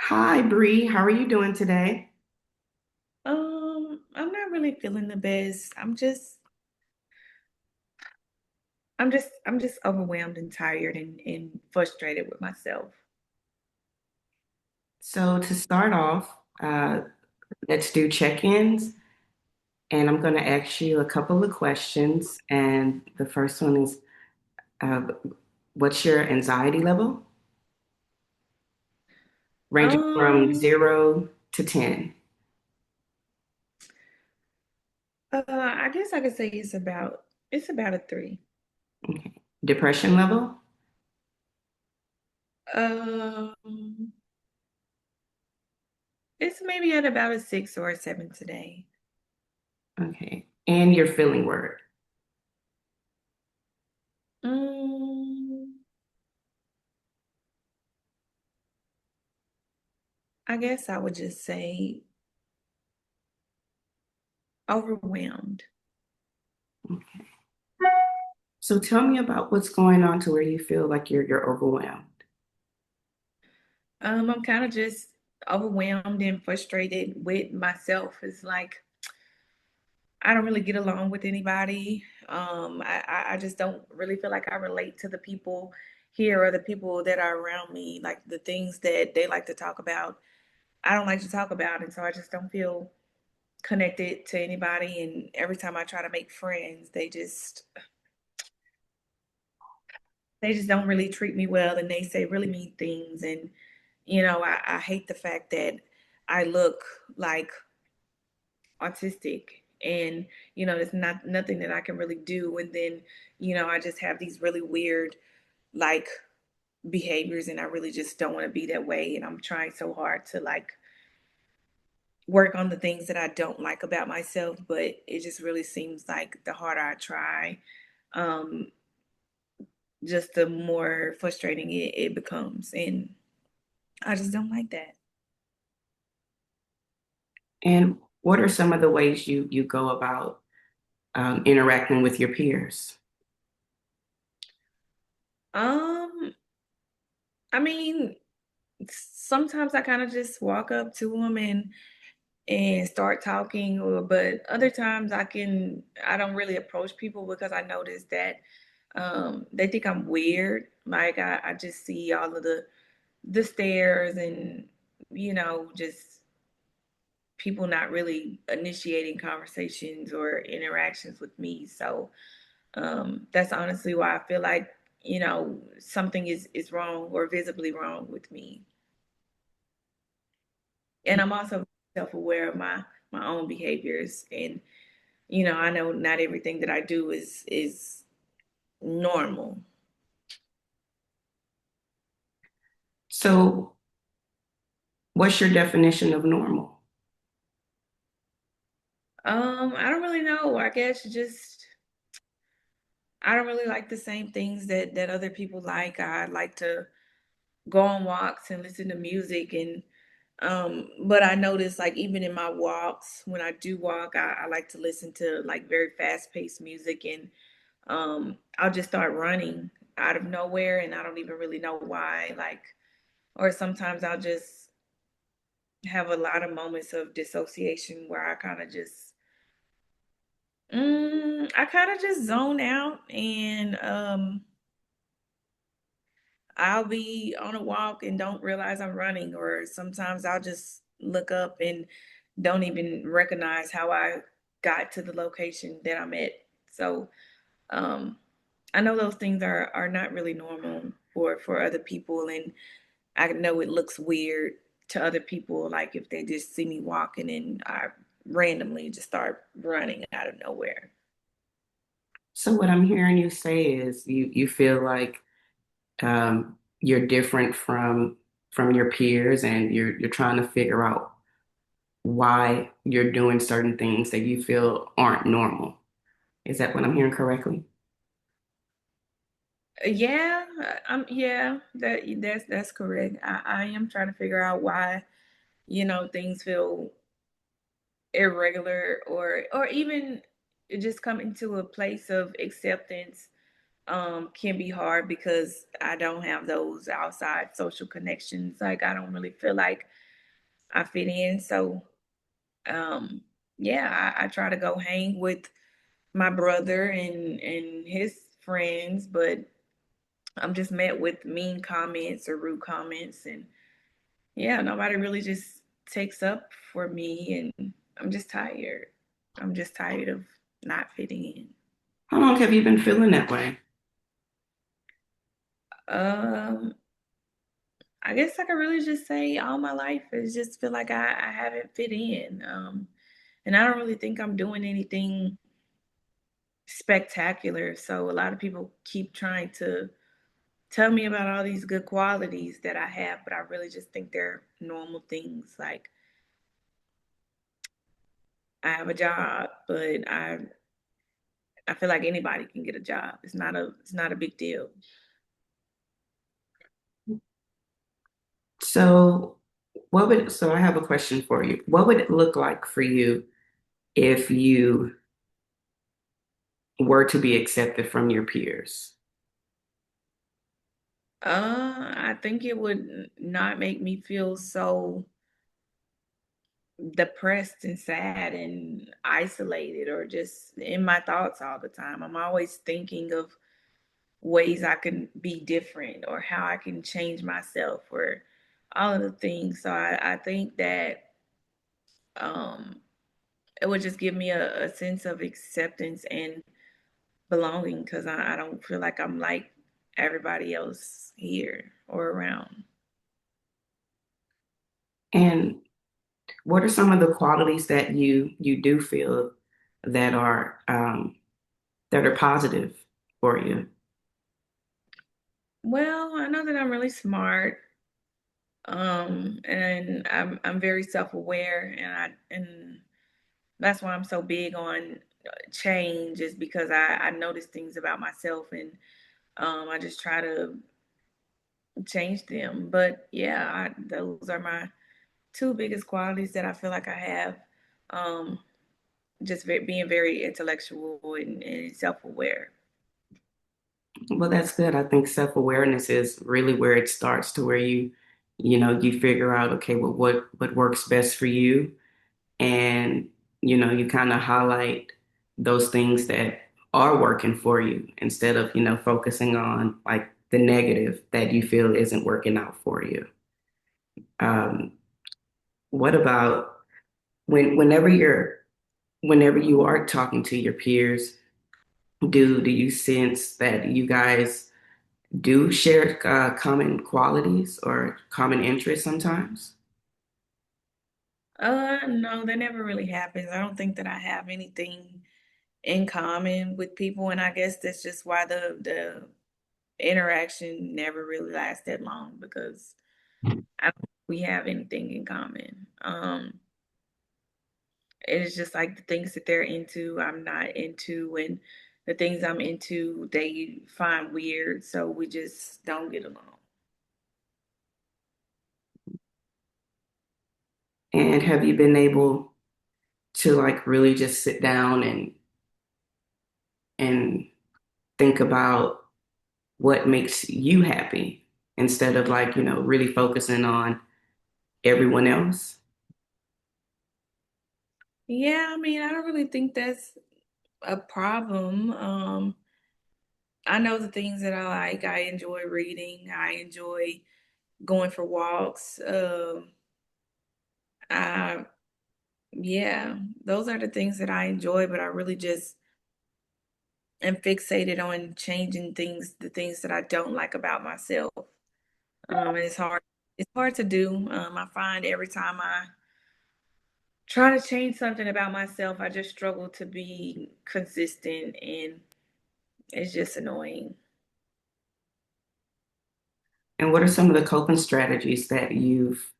Hi, Bree. How are you doing today? I'm not really feeling the best. I'm just overwhelmed and tired and frustrated with myself. So, to start off, let's do check-ins, and I'm going to ask you a couple of questions. And the first one is, uh, what's your anxiety level? Ranging from Um, 0 to 10. I guess I could say it's about a three. Okay. Depression level? Um, it's maybe at about a six or a seven today. Okay. And your feeling word. Um, I guess I would just say overwhelmed. Okay. So, tell me about what's going on to where you feel like you're overwhelmed. I'm kind of just overwhelmed and frustrated with myself. It's like I don't really get along with anybody. I just don't really feel like I relate to the people here or the people that are around me. Like the things that they like to talk about, I don't like to talk about, and so I just don't feel connected to anybody. And every time I try to make friends, they just don't really treat me well, and they say really mean things. And I hate the fact that I look like autistic, and there's not nothing that I can really do. And then I just have these really weird like behaviors, and I really just don't want to be that way. And I'm trying so hard to like work on the things that I don't like about myself, but it just really seems like the harder I try, um just the more frustrating it becomes, and I just don't like that. And what are some of the ways you go about interacting with your peers? um I mean, sometimes I kind of just walk up to them and start talking, or but other times I don't really approach people because I notice that they think I'm weird. Like I just see all of the stares, and just people not really initiating conversations or interactions with me. So that's honestly why I feel like something is wrong or visibly wrong with me. And I'm also self-aware of my own behaviors, and I know not everything that I do is normal. So, what's your definition of normal? I don't really know. I guess just I don't really like the same things that other people like. I like to go on walks and listen to music, and but I notice like even in my walks, when I do walk, I like to listen to like very fast-paced music, and I'll just start running out of nowhere, and I don't even really know why. Like, or sometimes I'll just have a lot of moments of dissociation where I kind of just zone out, and I'll be on a walk and don't realize I'm running, or sometimes I'll just look up and don't even recognize how I got to the location that I'm at. So, um, I know those things are not really normal for other people, and I know it looks weird to other people, like if they just see me walking and I randomly just start running out of nowhere. So, what I'm hearing you say is you feel like you're different from your peers, and you're trying to figure out why you're doing certain things that you feel aren't normal. Is that what I'm hearing correctly? Yeah, yeah, that's correct. I am trying to figure out why, things feel irregular, or even just coming to a place of acceptance, can be hard because I don't have those outside social connections. Like I don't really feel like I fit in. So um yeah, I try to go hang with my brother and his friends, but I'm just met with mean comments or rude comments, and yeah, nobody really just takes up for me, and I'm just tired. I'm just tired of not fitting in. How long have you been feeling that way? Um, I guess I could really just say all my life is just feel like I haven't fit in. And I don't really think I'm doing anything spectacular. So a lot of people keep trying to tell me about all these good qualities that I have, but I really just think they're normal things. Like I have a job, but I feel like anybody can get a job. It's not a big deal. So, so I have a question for you. What would it look like for you if you were to be accepted from your peers? I think it would not make me feel so depressed and sad and isolated or just in my thoughts all the time. I'm always thinking of ways I can be different or how I can change myself or all of the things. So I think that um, it would just give me a sense of acceptance and belonging because I don't feel like I'm like everybody else here or around. And what are some of the qualities that you do feel that are positive for you? Well, I know that I'm really smart. And I'm very self-aware, and that's why I'm so big on change is because I notice things about myself, and I just try to change them. But yeah, those are my two biggest qualities that I feel like I have. Um, just being very intellectual and self-aware. Well, that's good. I think self-awareness is really where it starts to where you figure out, okay, well, what works best for you, and you kind of highlight those things that are working for you instead of focusing on like the negative that you feel isn't working out for you. Um, what about whenever you are talking to your peers, do you sense that you guys do share common qualities or common interests sometimes? No, that never really happens. I don't think that I have anything in common with people, and I guess that's just why the interaction never really lasts that long because I don't think we have anything in common. It's just like the things that they're into, I'm not into, and the things I'm into, they find weird, so we just don't get along. And have you been able to like really just sit down and think about what makes you happy instead of like, really focusing on everyone else? Yeah, I mean, I don't really think that's a problem. I know the things that I like. I enjoy reading. I enjoy going for walks. I Yeah, those are the things that I enjoy, but I really just am fixated on changing things, the things that I don't like about myself. And it's hard to do. I find every time I try to change something about myself, I just struggle to be consistent and it's just annoying. And what are some of the coping strategies that you've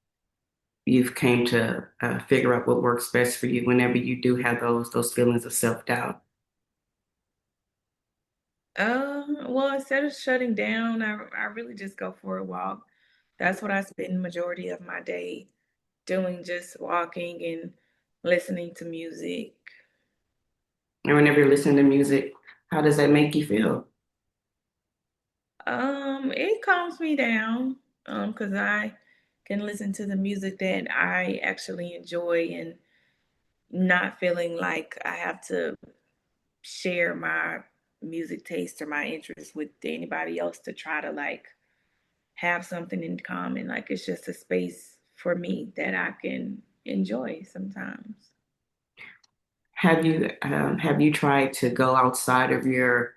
came to figure out what works best for you whenever you do have those feelings of self-doubt? Well, instead of shutting down, I really just go for a walk. That's what I spend the majority of my day doing, just walking and listening to music. And whenever you're listening to music, how does that make you feel? It calms me down, 'cause I can listen to the music that I actually enjoy and not feeling like I have to share my music taste or my interests with anybody else to try to like have something in common. Like it's just a space for me that I can enjoy sometimes. Have you tried to go outside of your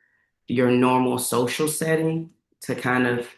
normal social setting to kind of